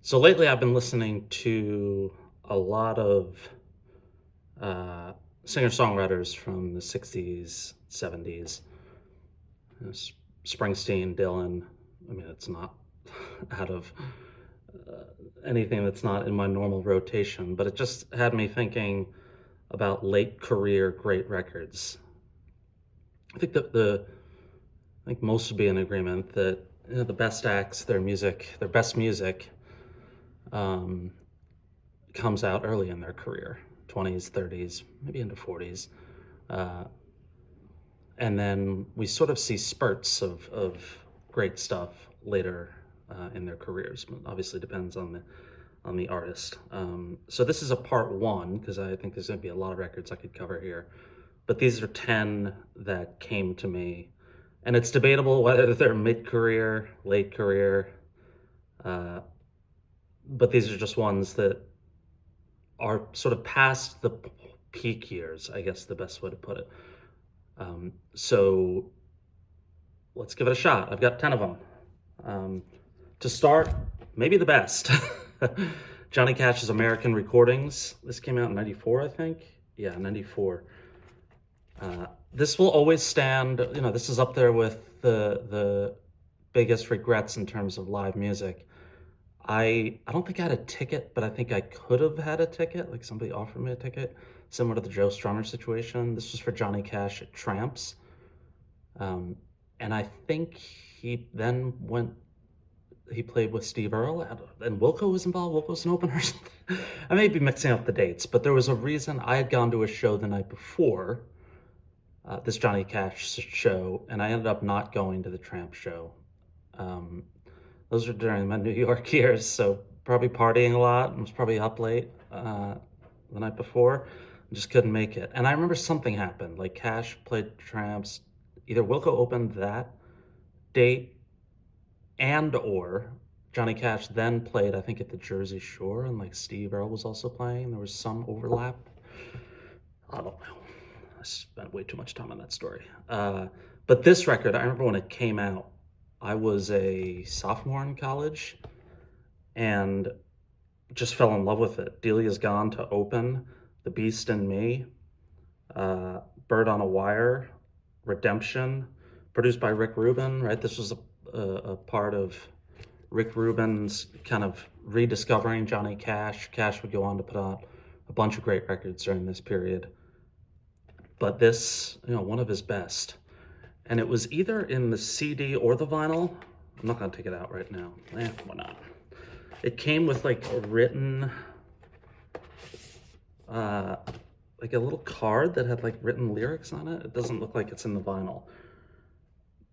So lately, I've been listening to a lot of singer-songwriters from the '60s, '70s. Springsteen, Dylan. I mean, it's not out of uh, anything that's not in my normal rotation, but it just had me thinking about late career great records. I think that I think most would be in agreement that the best acts, their best music, um, comes out early in their career, 20s, 30s, maybe into 40s. Uh, and then we sort of see spurts of great stuff later in their careers. Obviously depends on the artist. So this is a part one, because I think there's going to be a lot of records I could cover here. But these are 10 that came to me. And it's debatable whether they're mid-career, late career. Uh, but these are just ones that are sort of past the peak years, I guess the best way to put it. So let's give it a shot. I've got 10 of them. To start, maybe the best. Johnny Cash's American Recordings. This came out in 94, I think. Yeah, 94. This will always stand, this is up there with the biggest regrets in terms of live music. I don't think I had a ticket, but I think I could have had a ticket. Like somebody offered me a ticket, similar to the Joe Strummer situation. This was for Johnny Cash at Tramps. And I think he played with Steve Earle, and Wilco was involved. Wilco was an opener or something. I may be mixing up the dates, but there was a reason. I had gone to a show the night before, this Johnny Cash show, and I ended up not going to the Tramp show. Those were during my New York years, so probably partying a lot and was probably up late the night before. Just couldn't make it. And I remember something happened, like Cash played Tramps. Either Wilco opened that date or Johnny Cash then played, I think, at the Jersey Shore, and like Steve Earle was also playing. There was some overlap. I don't know. I spent way too much time on that story. But this record, I remember when it came out, I was a sophomore in college and just fell in love with it. Delia's Gone to open, The Beast in Me, Bird on a Wire, Redemption, produced by Rick Rubin, right? This was a part of Rick Rubin's kind of rediscovering Johnny Cash. Cash would go on to put out a bunch of great records during this period. But this, one of his best. And it was either in the CD or the vinyl. I'm not going to take it out right now. Why not? It came with like a written, like a little card that had like written lyrics on it. It doesn't look like it's in the vinyl.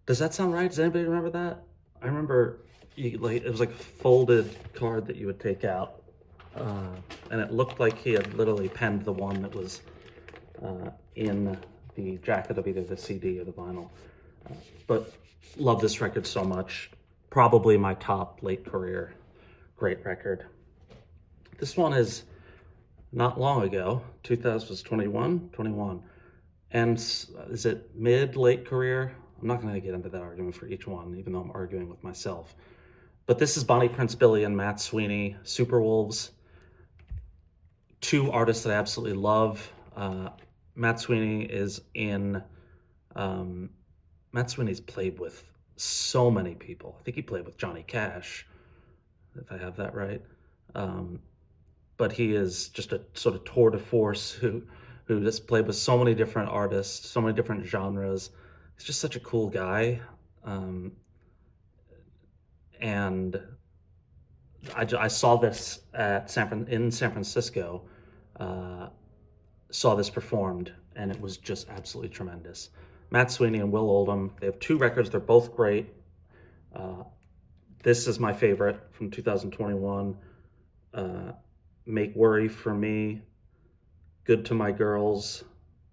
Does that sound right? Does anybody remember that? I remember it was like a folded card that you would take out. And it looked like he had literally penned the one that was in the jacket of either the CD or the vinyl. But love this record so much. Probably my top late career great record. This one is not long ago. 2021. And is it mid, late career? I'm not going to get into that argument for each one, even though I'm arguing with myself. But this is Bonnie Prince Billy and Matt Sweeney, Superwolves. Two artists that I absolutely love. Matt Sweeney is in... Matt Sweeney's played with so many people. I think he played with Johnny Cash, if I have that right. But he is just a sort of tour de force who just played with so many different artists, so many different genres. He's just such a cool guy. And I saw this in San Francisco, saw this performed, and it was just absolutely tremendous. Matt Sweeney and Will Oldham, they have two records. They're both great. This is my favorite from 2021. Make Worry for Me, Good to My Girls.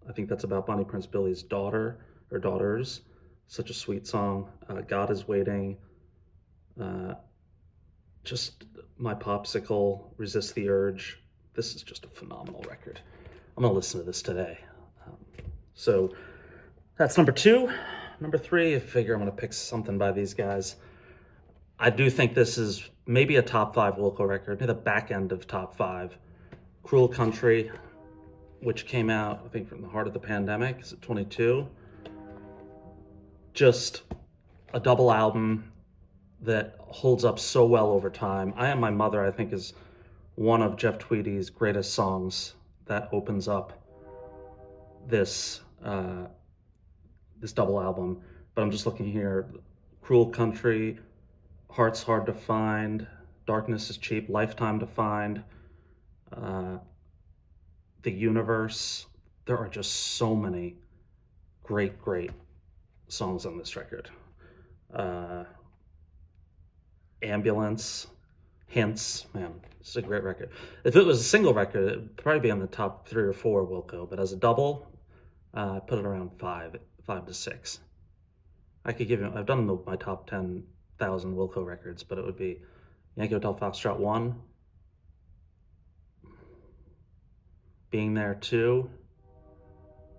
I think that's about Bonnie Prince Billy's daughter or daughters. Such a sweet song. God is Waiting. Just My Popsicle, Resist the Urge. This is just a phenomenal record. I'm going to listen to this today. So that's number two. Number three, I figure I'm going to pick something by these guys. I do think this is maybe a top 5 Wilco record, maybe the back end of top 5. Cruel Country, which came out, I think, from the heart of the pandemic, is it 22? Just a double album that holds up so well over time. I Am My Mother, I think, is one of Jeff Tweedy's greatest songs that opens up this this double album. But I'm just looking here. Cruel Country, Heart's Hard to Find, Darkness is Cheap, Lifetime to Find, The Universe. There are just so many great, great songs on this record. Ambulance, Hints, man, this is a great record. If it was a single record, it would probably be on the top 3 or 4 Wilco, but as a double, I put it around 5 to 6. I could give you, I've done my top 10,000 Wilco records, but it would be Yankee Hotel Foxtrot 1, Being There 2,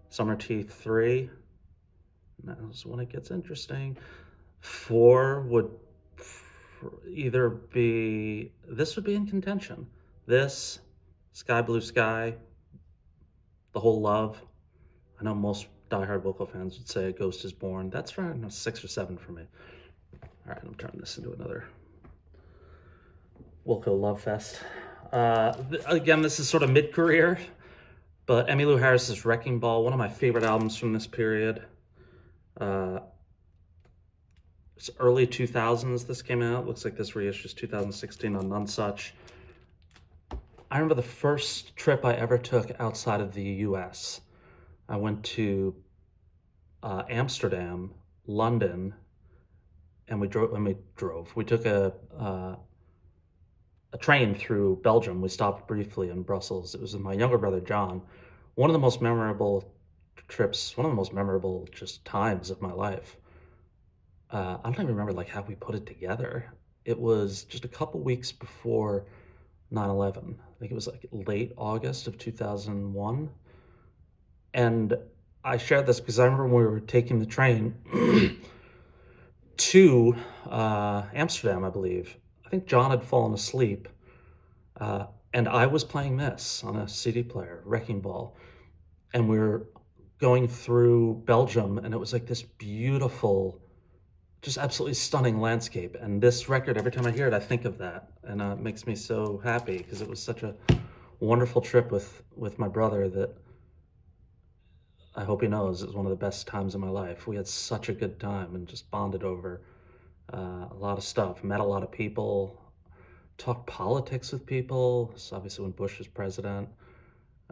Summer Tea 3, and that's when it gets interesting. 4 would either be, this would be in contention. This, Sky Blue Sky, The Whole Love. I know most diehard Wilco fans would say A Ghost Is Born. That's around a 6 or 7 for me. All right, I'm turning this into another Wilco love fest. Again, this is sort of mid-career, but Emmylou Harris's Wrecking Ball, one of my favorite albums from this period. It's early 2000s this came out. Looks like this reissue is 2016 on Nonesuch. I remember the first trip I ever took outside of the US. I went to Amsterdam, London, and we drove. We took a train through Belgium. We stopped briefly in Brussels. It was with my younger brother, John. One of the most memorable trips, one of the most memorable just times of my life. I don't even remember like how we put it together. It was just a couple weeks before 9/11. I think it was like late August of 2001. And I shared this because I remember when we were taking the train to Amsterdam, I believe. I think John had fallen asleep, and I was playing this on a CD player, Wrecking Ball. And we were going through Belgium, and it was like this beautiful, just absolutely stunning landscape. And this record, every time I hear it, I think of that. And it makes me so happy because it was such a wonderful trip with my brother that I hope he knows it was one of the best times of my life. We had such a good time and just bonded over a lot of stuff, met a lot of people, talked politics with people. So obviously when Bush was president.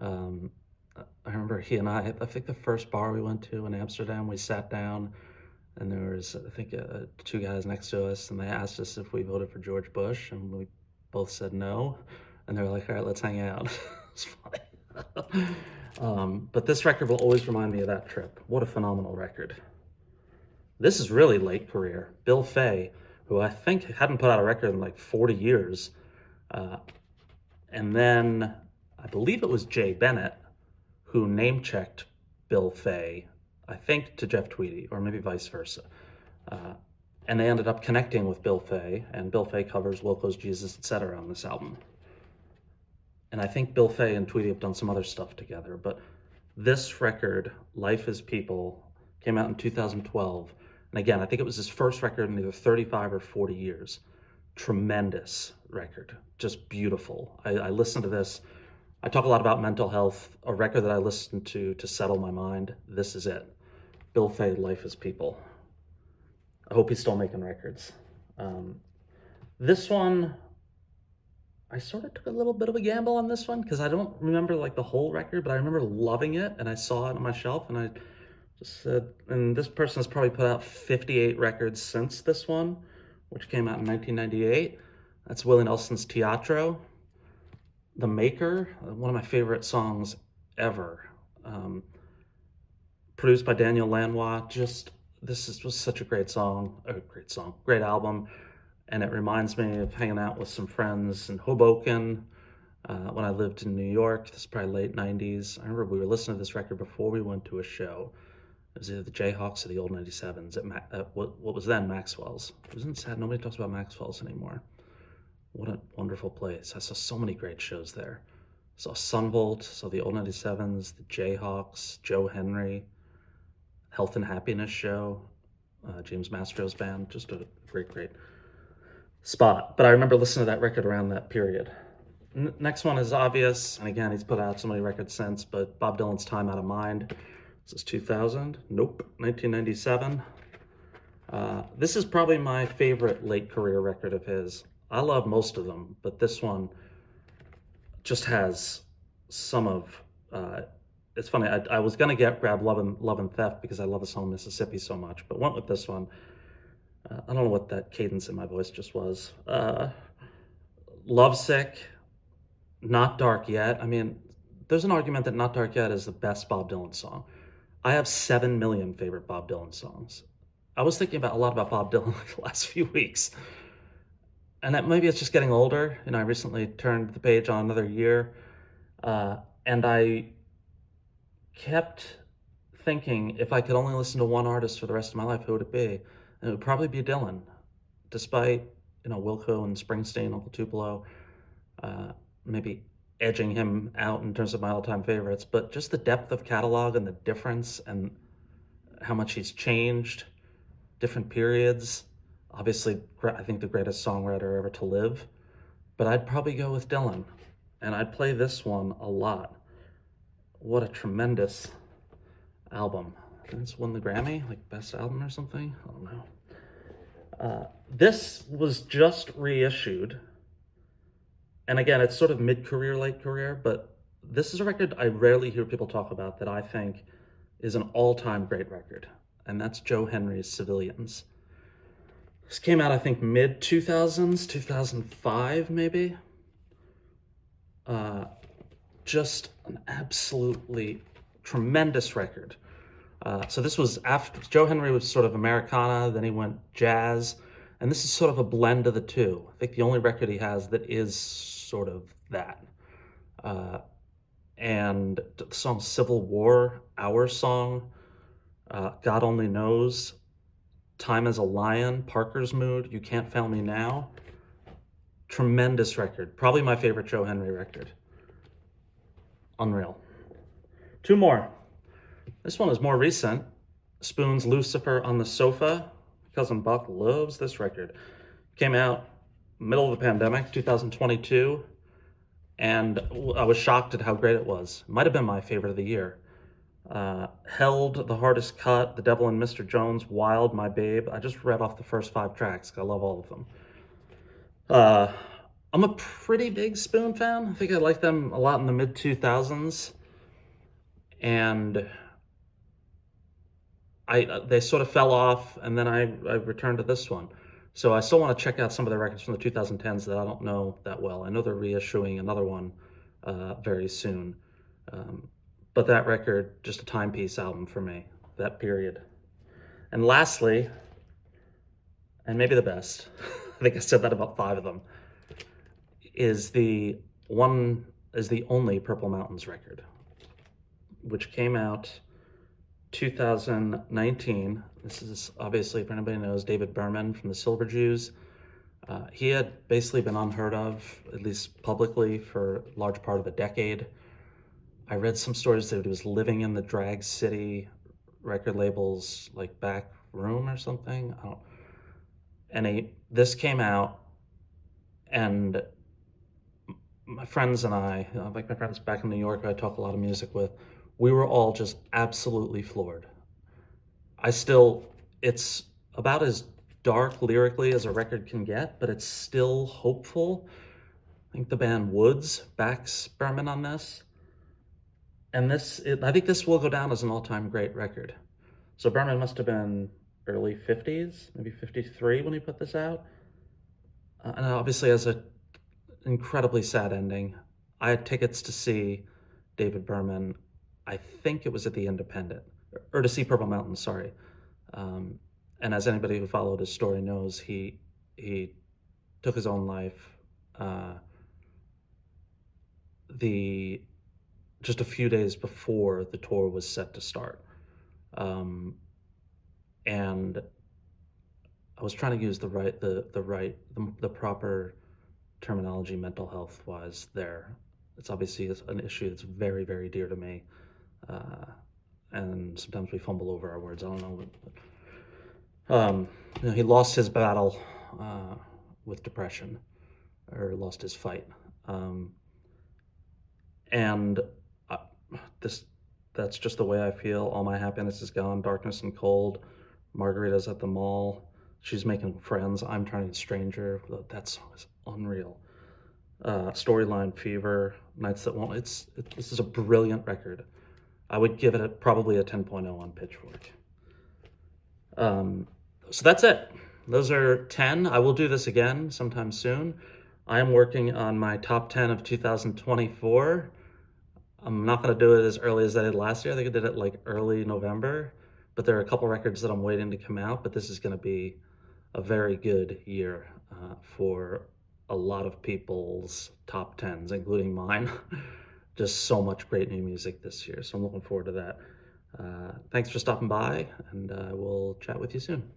I remember he and I think the first bar we went to in Amsterdam, we sat down and there was, I think, 2 guys next to us, and they asked us if we voted for George Bush, and we both said no. And they were like, all right, let's hang out. It's funny. But this record will always remind me of that trip. What a phenomenal record. This is really late career. Bill Fay, who I think hadn't put out a record in like 40 years. And then I believe it was Jay Bennett who name-checked Bill Fay, I think to Jeff Tweedy, or maybe vice versa. And they ended up connecting with Bill Fay, and Bill Fay covers Wilco's Jesus, Etc. on this album. And I think Bill Fay and Tweedy have done some other stuff together, but this record, Life is People, came out in 2012. And again, I think it was his first record in either 35 or 40 years. Tremendous record, just beautiful. I listened to this. I talk a lot about mental health, a record that I listened to settle my mind. This is it. Bill Fay, Life is People. I hope he's still making records. This one, I sort of took a little bit of a gamble on this one because I don't remember like the whole record, but I remember loving it, and I saw it on my shelf, and I just said, and this person has probably put out 58 records since this one, which came out in 1998. That's Willie Nelson's Teatro. The Maker, one of my favorite songs ever. Produced by Daniel Lanois. Just, was such a great song, great album. And it reminds me of hanging out with some friends in Hoboken when I lived in New York. This is probably late 90s. I remember we were listening to this record before we went to a show. It was either the Jayhawks or the old 97s at what was then Maxwell's. Isn't it sad nobody talks about Maxwell's anymore? What a wonderful place. I saw so many great shows there. I saw Sunvolt, saw the old 97s, the Jayhawks, Joe Henry, Health and Happiness Show, James Mastro's band. Just a great spot. But I remember listening to that record around that period. Next one is obvious, and again, he's put out so many records since, but Bob Dylan's Time Out of Mind. This is 2000. Nope. 1997. This is probably my favorite late career record of his. I love most of them, but this one just has some of... it's funny, I was going to grab Love and Theft because I love the song Mississippi so much, but went with this one. I don't know what that cadence in my voice just was. Lovesick, Not Dark Yet. I mean, there's an argument that Not Dark Yet is the best Bob Dylan song. I have 7 million favorite Bob Dylan songs. I was thinking a lot about Bob Dylan the last few weeks. And that maybe it's just getting older. I recently turned the page on another year. And I kept thinking, if I could only listen to one artist for the rest of my life, who would it be? And it would probably be Dylan. Despite, Wilco and Springsteen, Uncle Tupelo, maybe edging him out in terms of my all-time favorites, but just the depth of catalog and the difference and how much he's changed, different periods. Obviously, I think the greatest songwriter ever to live, but I'd probably go with Dylan, and I'd play this one a lot. What a tremendous album. I think it's won the Grammy, like best album or something. I don't know. This was just reissued. And again, it's sort of mid-career, late career, but this is a record I rarely hear people talk about that I think is an all-time great record. And that's Joe Henry's Civilians. This came out, I think, mid-2000s, 2005 maybe. Just an absolutely tremendous record. So this was after, Joe Henry was sort of Americana, then he went jazz, and this is sort of a blend of the two. I think the only record he has that is sort of that. And the song Civil War, Our Song, God Only Knows, Time as a Lion, Parker's Mood, You Can't Fail Me Now. Tremendous record. Probably my favorite Joe Henry record. Unreal. Two more. This one is more recent. Spoon's Lucifer on the Sofa. Cousin Buck loves this record. Came out middle of the pandemic, 2022, and I was shocked at how great it was. Might have been my favorite of the year. Held, The Hardest Cut, The Devil and Mr. Jones, Wild, My Babe. I just read off the first 5 tracks. I love all of them. I'm a pretty big Spoon fan. I think I liked them a lot in the mid-2000s. And they sort of fell off, and then I returned to this one. So I still want to check out some of the records from the 2010s that I don't know that well. I know they're reissuing another one very soon. But that record, just a timepiece album for me, that period. And lastly, and maybe the best, I think I said that about 5 of them, is the only Purple Mountains record, which came out 2019. This is obviously, if anybody knows, David Berman from the Silver Jews. He had basically been unheard of, at least publicly, for a large part of a decade. I read some stories that he was living in the Drag City record label's like back room or something. This came out, and my friends and I, like my friends back in New York who I talk a lot of music with, we were all just absolutely floored. It's about as dark lyrically as a record can get, but it's still hopeful. I think the band Woods backs Berman on this. And I think this will go down as an all-time great record. So Berman must have been early 50s, maybe 53 when he put this out. And obviously has an incredibly sad ending. I had tickets to see David Berman, I think it was at the Independent, or to see Purple Mountain, sorry. And as anybody who followed his story knows, he took his own life just a few days before the tour was set to start. And I was trying to use the proper terminology mental health wise there. It's obviously an issue that's very, very dear to me. And sometimes we fumble over our words. I don't know. He lost his battle with depression, or lost his fight. And uh, that's just the way I feel. All my happiness is gone, darkness and cold. Margarita's at the mall. She's making friends. I'm turning stranger. That song is unreal. Storyline Fever, Nights That Won't. This is a brilliant record. I would give it probably a 10.0 on Pitchfork. So that's it. Those are 10. I will do this again sometime soon. I am working on my top 10 of 2024. I'm not going to do it as early as I did last year. I think I did it like early November, but there are a couple records that I'm waiting to come out, but this is going to be a very good year for a lot of people's top 10s, including mine. Just so much great new music this year, so I'm looking forward to that. Thanks for stopping by, and we'll chat with you soon.